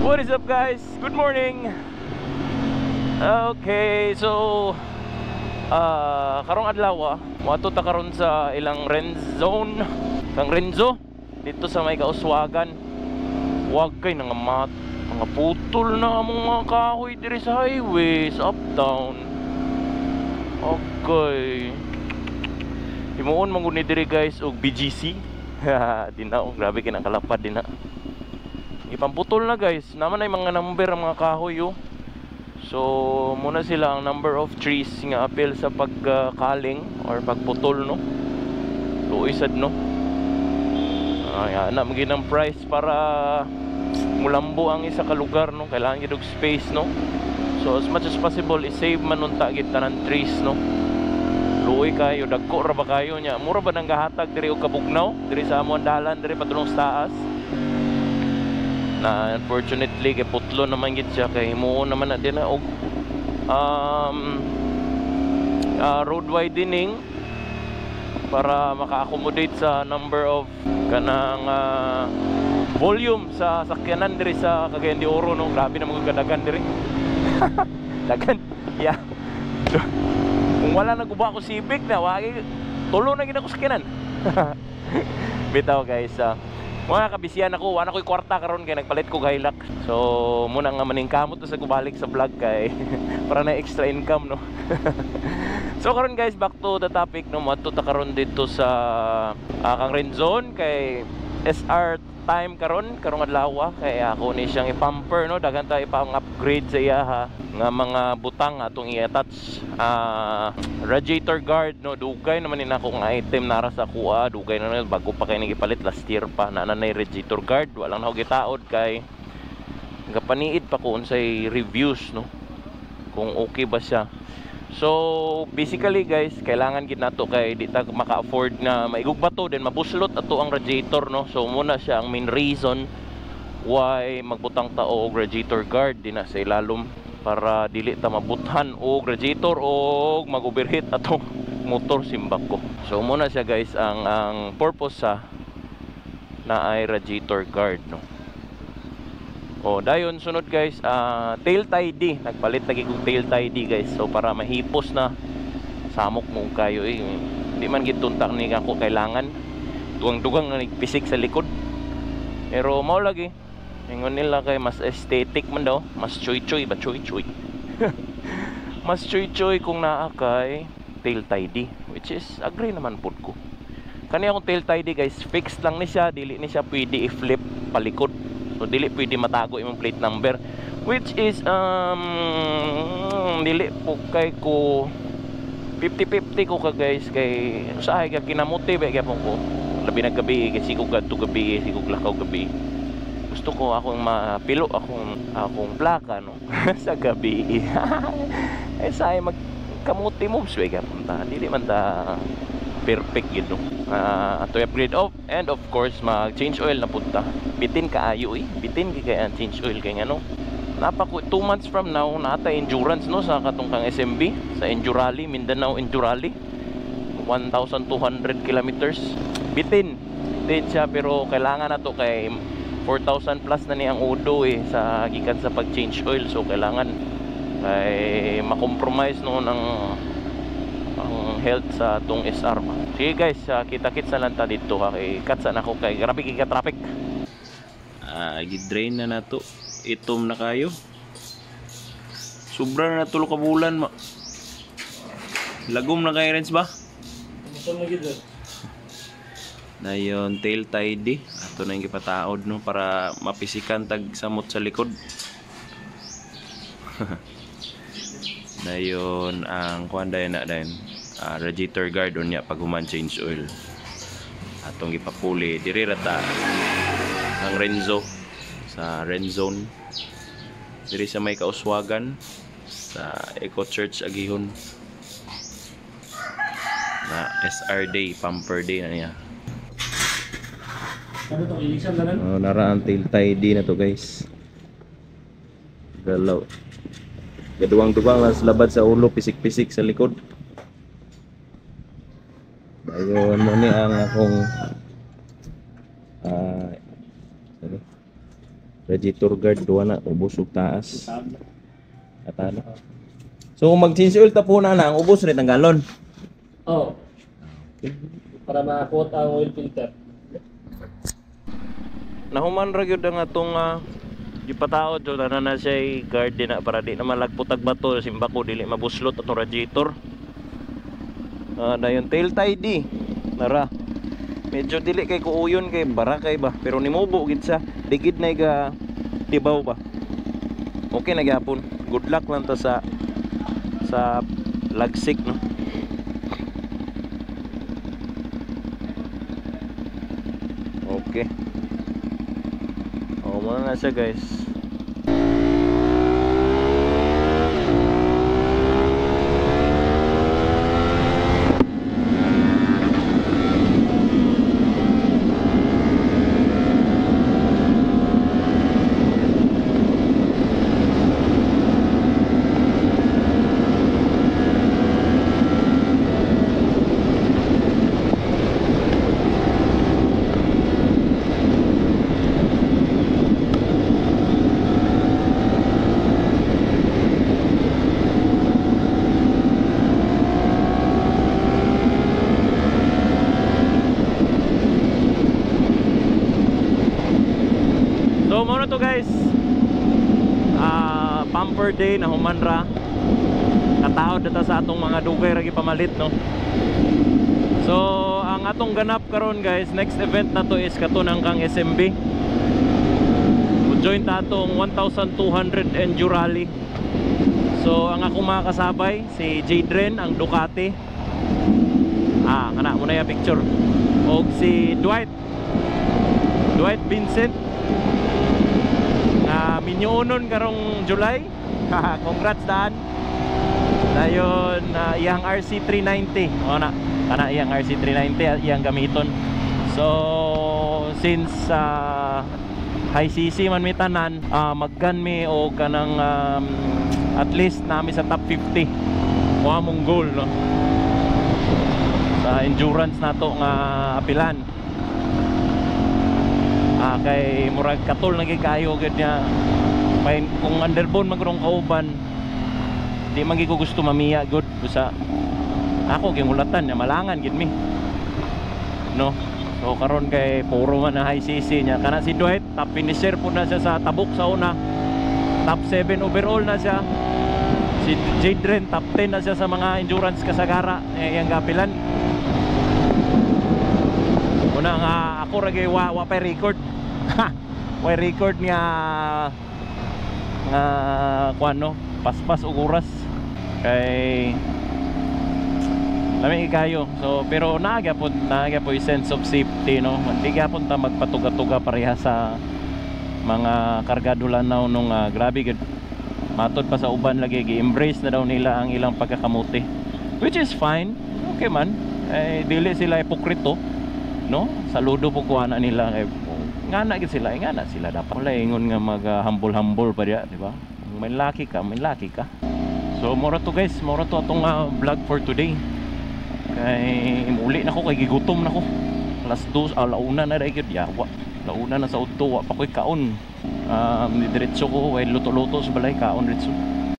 What is up guys? Good morning. Okay, so karong adlaw moadto ta karon sa ilang Renzone kang Renzo dito sa may Kauswagan. Wag kay nang mga putol na among mga kahoy diri sa highway sa uptown. Okay. Himuon man gud ni diri guys og BGC. Dina grabe kinang kalapad dina. Ipamputol na guys. Naman ay mga number ang mga kahoy oh. So muna sila ang number of trees nga apil sa pagkaling or pagputol no. Luisad no. Ay ana magin ang price para mulambo ang isa ka lugar no. Kailangan gid og space no. So as much as possible i-save man unta gid tanan trees no. Luoy kayo dagko ra ba kayo nya. Mura ba nang gahatag diri og kabugnaw diri sa among dalan diri padulong sa taas. Na unfortunately kay putlo naman gid siya kay himuon naman na din na og road widening para maka-accommodate sa number of kanang volume sa sakyanan diri sa Cagayan de Oro no. Grabe na mga kadagan diri. Dagan. Yeah. Kung wala na guba ko Civic na wagi tulo na gid ako sakyanan. Bitaw guys, mga kabisiyan ako, wala ko'y kwarta karon kay nagpalit ko Hilux. So, muna nga maningkamot to sa kubalik sa vlog kay para na extra income no. So karon guys, back to the topic no, madto ta karon dito sa kang Renzone kay SR time karong adlaw kay ako ni siyang ipamper no, dagan ta ipang-upgrade sa iya ha nga mga butang atong i-attach radiator guard no. Dugay naman ni nako nga item nara sa kuha, dugay na bago pa kay gipalit last year pa na nanay radiator guard, walang na gitaod kay gapaniid pa ko unsay reviews no kung okay ba siya. So basically guys, kailangan gid nato kay di ta maka-afford na maigugba to then mabuslot ato ang radiator no. So muna siya ang main reason why magbutang ta og radiator guard dinha sa ilalom para dili ta mabuthan og radiator og mag-overheat atong motor simbak ko. So muna siya guys ang purpose sa na ay radiator guard no. Oh, dayon sunod guys, tail tidy. Nagpalit lagi kong tail tidy guys. So para mahipos na samok mo kayo eh. Hindi man gid tuntak ni ako kailangan. Dugang-dugang na nagpisik sa likod. Pero mao lagi. Ingon nila kay mas aesthetic man daw, mas choy-choy ba choy-choy. Mas choy-choy kung naa kay tail tidy, which is agree naman pud ko. Kani akong tail tidy guys, fixed lang ni siya, dili ni siya pwede i-flip palikod. So dili pwede matago imong plate number, which is dili po kay ko 50-50 ko ka guys kay usahay ka kinamote ba gyapon ko labi na gabi kasi ko gadto gabi si ko lakaw gabi. Gusto ko akong mapilo akong plaka no sa gabi. Eh say magkamote moves ba gyapon ta, dili man ta perfect yun no. To upgrade and of course mag change oil na punta. Bitin kaayo bitin kay ang change oil kay ngano. Napako 2 months from now nata endurance no sa katong kang SMB sa Endurali, Mindanao Endurali. 1,200 kilometers. Bitin siya pero kailangan na to kay 4,000 plus na ni ang udo sa gikan sa pag change oil. So kailangan kay ma-compromise no ng health sa tong SR ba. Sige guys, kita-kits na lang ta dito kay katsan ako kay grabe kay traffic. Gidrain na nato. Itom na kayo. Sobra na tulo ka bulan lagom na kay Renz ba? Itom na gid. Dayon tail tidy ato na yung gipataod no para mapisikan tag samot sa likod. Dayon ang kuan dayon na dayon radiator guard unya pag human change oil atong gipapuli diri rata ang Renzo sa Renzone diri sa may Kauswagan sa Eco Church Agihon na SR day pamper day na niya. Nara ang tail tidy na to guys. Galaw gaduwang-duwang lang sa labad sa ulo, pisik-pisik sa likod. Ayun mo ni ang akong Radiator guard duwa na ubos ug taas. Atana. So kung mag-change oil ta po na ang ubos rin ang galon. Oh. Para ma-coat ang oil filter. Nahuman ra gyud ang atong gipataod so na siya guard din na para di na malagputag bato simba ko dili mabuslot atong radiator. Dayon tail tidy nara. Medyo dili kay kuuyon kay barakay ba pero nimubo gid sa digid na iga tibaw ba. Okay na gyapon. Good luck lang ta sa lagsik no. Okay. Muna na siya guys. So muna to guys, pamper day na humanra kataod data sa atong mga dugay ragi pamalit no. So ang atong ganap karon guys, next event na to is katunang kang SMB. Join ta atong 1,200 Enduro Rally. So ang akong mga kasabay si Jadren ang Ducati, kana muna yung picture, og si Dwight Vincent minyunon karong July. Congrats daan. Dayon iyang RC390 kana iyang RC390 iyang gamiton. So since high CC man mi tanan, maggan mi o kanang at least nami sa top 50 mo among goal no sa endurance nato nga apilan. Kay murag katol nagikayo gid niya kung underbone magurong kauban di man ko gusto mamiya good busa ako gingulatan niya malangan gid mi no. So karon kay puro man na high CC niya kana si Dwight top finisher po na siya sa tabuk sa una, top 7 overall na siya. Si Jadren top 10 na siya sa mga endurance kasagara yang gapilan. Una nga ako ragay wa pa record. Way record nga kuano paspas ug oras kay lami kayo. So pero naaga po yung sense of safety no. Hindi gyapon ta magpatuga-tuga pareha sa mga kargado lanaw nung grabe gid. Matod pa sa uban lagi gi-embrace na daw nila ang ilang pagkakamuti, which is fine. Okay man. Dili sila hipokrito no. Saludo po kuana nila kay ngana gid sila, ngana sila dapat wala ingon nga mag-humble pa diya, di ba? May laki ka. So mora to guys, mora to atong vlog for today. Kay muli na ko kay gigutom na ko. Alas 2, alauna na dai gyud yawa. Launa na sa udto wa pa koy kaon. Diretso ko way luto-luto sa balay kaon diretso.